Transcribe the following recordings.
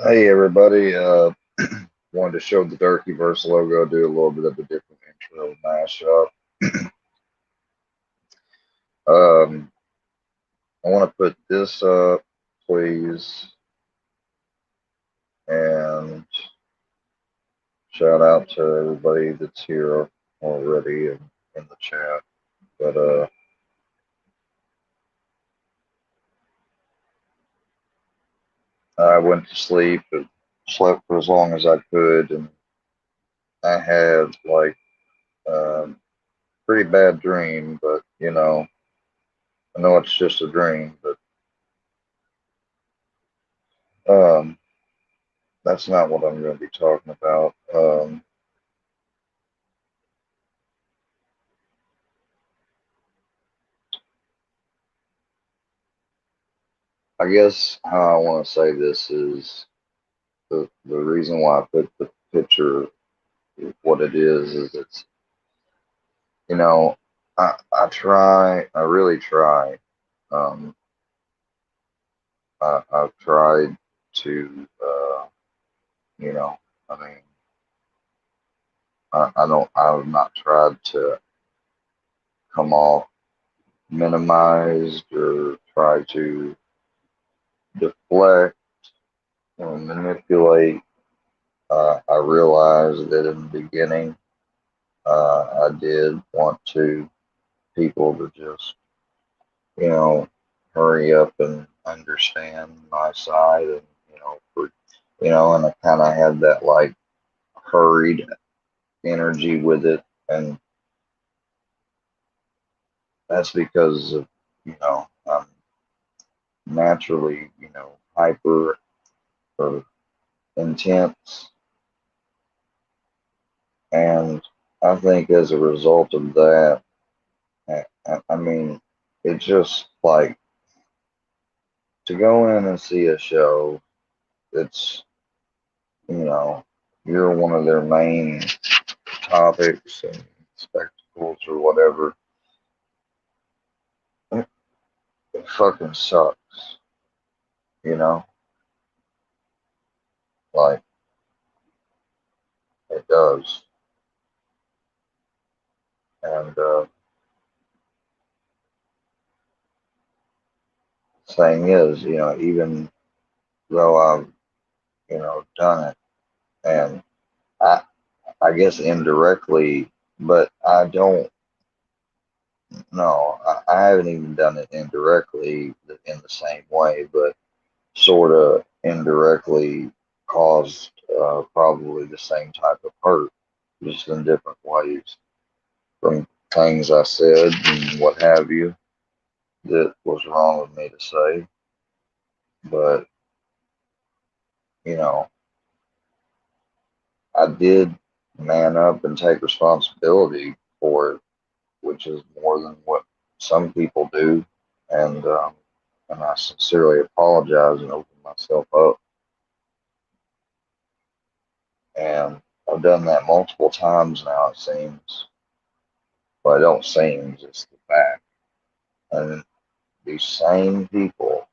Hey everybody, wanted to show the Durkeyverse logo, do a little bit of a different intro mashup. I want to put this up, please, and shout out to everybody that's here already in the chat. But I went to sleep and slept for as long as I could, and I had like pretty bad dream, but I know it's just a dream, but um, that's not what I'm going to be talking about. I guess how I want to say this is the reason why I put the picture, what it is it's, you know, I really try. Um, I've tried to, you know, I mean, I've not tried to come off minimized or try to deflect or manipulate. I realized that in the beginning, I did want to people to just, you know, hurry up and understand my side and, and I kind of had that like hurried energy with it. And that's because of, I'm naturally, hyper or intense. And I think as a result of that, I mean, it just like to go in and see a show that's, you know, you're one of their main topics and spectacles or whatever, it fucking sucks, you know? Like, it does. And thing is, even though I've, done it, and I, I guess indirectly, but I don't know. I haven't even done it indirectly in the same way, but sort of indirectly caused probably the same type of hurt, just in different ways from things I said and what have you that was wrong with me to say. But, you know, I did man up and take responsibility for it, which is more than what some people do. And, um, and I sincerely apologize and open myself up. And I've done that multiple times now, it seems. Well, it don't seem, it's the fact. And these same people,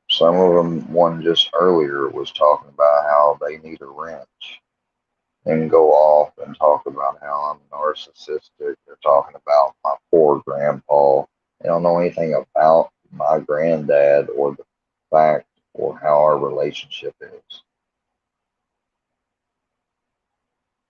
some of them, one just earlier was talking about how they need a wrench and go off and talk about how I'm narcissistic. They're talking about my poor grandpa. They don't know anything about my granddad or the fact or how our relationship is.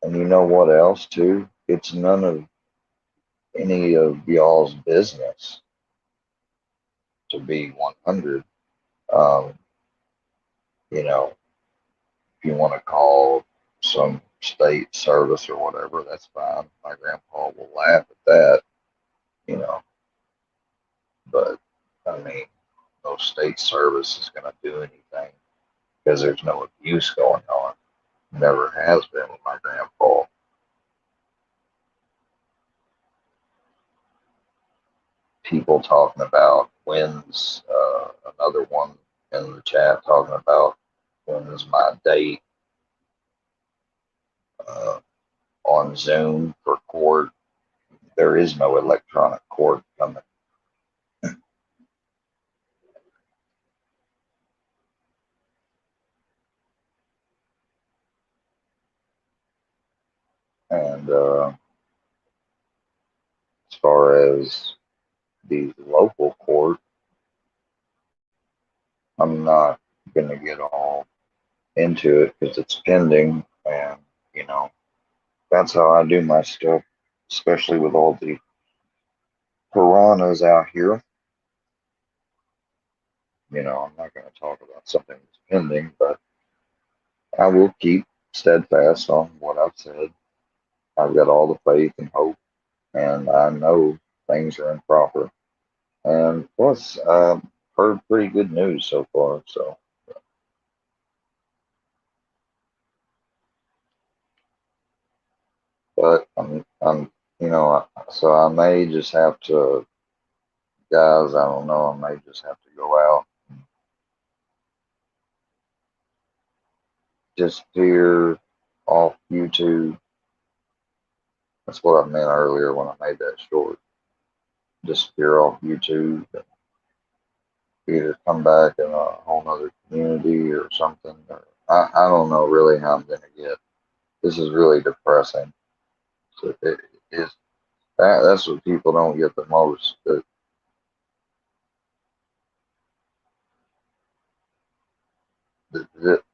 And you know what else, too? It's none of any of y'all's business to be 100. Um, you know, if you want to call some state service or whatever, that's fine. My grandpa will laugh at that, you know, but I mean, no state service is going to do anything because there's no abuse going on. Never has been with my grandpa. People talking about when's another one in the chat talking about when's my date uh, on Zoom for court. There is no electronic court coming. And as far as the local court, I'm not going to get all into it because it's pending. And, you know, that's how I do my stuff, especially with all the piranhas out here. You know, I'm not going to talk about something that's pending, but I will keep steadfast on what I've said. I've got all the faith and hope, and I know things are improper. And plus, heard pretty good news so far. So, but so I may just have to, guys. I don't know. I may just have to go out, disappear off YouTube. That's what I meant earlier when I made that short. Disappear off YouTube, and either come back in a whole other community or something. Or, I don't know really how I'm gonna get. This is really depressing. So it is that's what people don't get the most. That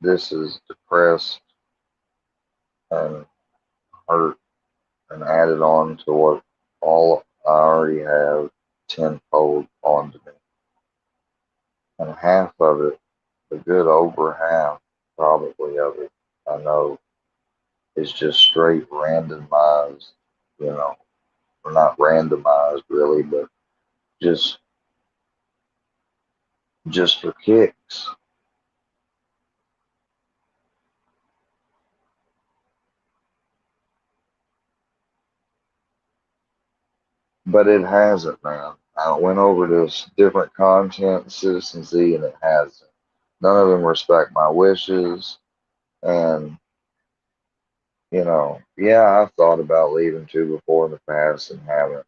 this is depressed and hurt and added on to what all I already have tenfold onto me. And half of it, a good over half probably of it, I know is just straight randomized, you know, or not randomized really, but just just for kicks. But it hasn't, man. I went over to different content, Citizen Z, and it hasn't. None of them respect my wishes. And, yeah, I've thought about leaving too before in the past and haven't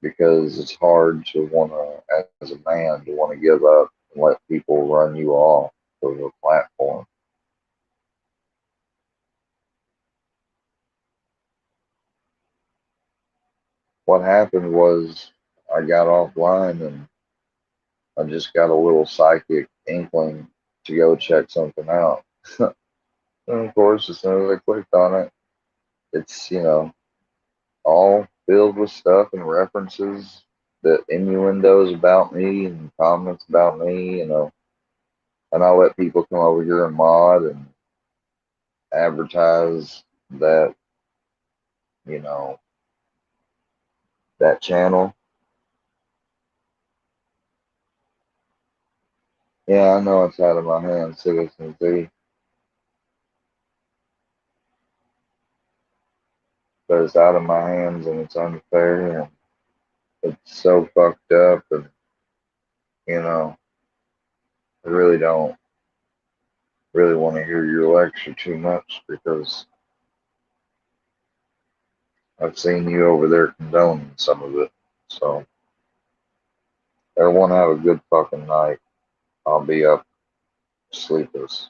because it's hard to want to, as a man, to want to give up and let people run you off of a platform. What happened was I got offline and I just got a little psychic inkling to go check something out. And of course, as soon as I clicked on it, it's, all filled with stuff and references, the innuendos about me and comments about me, and I let people come over here and mod and advertise that, you know, that channel. Yeah, I know it's out of my hands, Citizen Z, but it's out of my hands and it's unfair and it's so fucked up and, you know, I really don't really want to hear your lecture too much because I've seen you over there condoning some of it. So everyone have a good fucking night. I'll be up sleepless.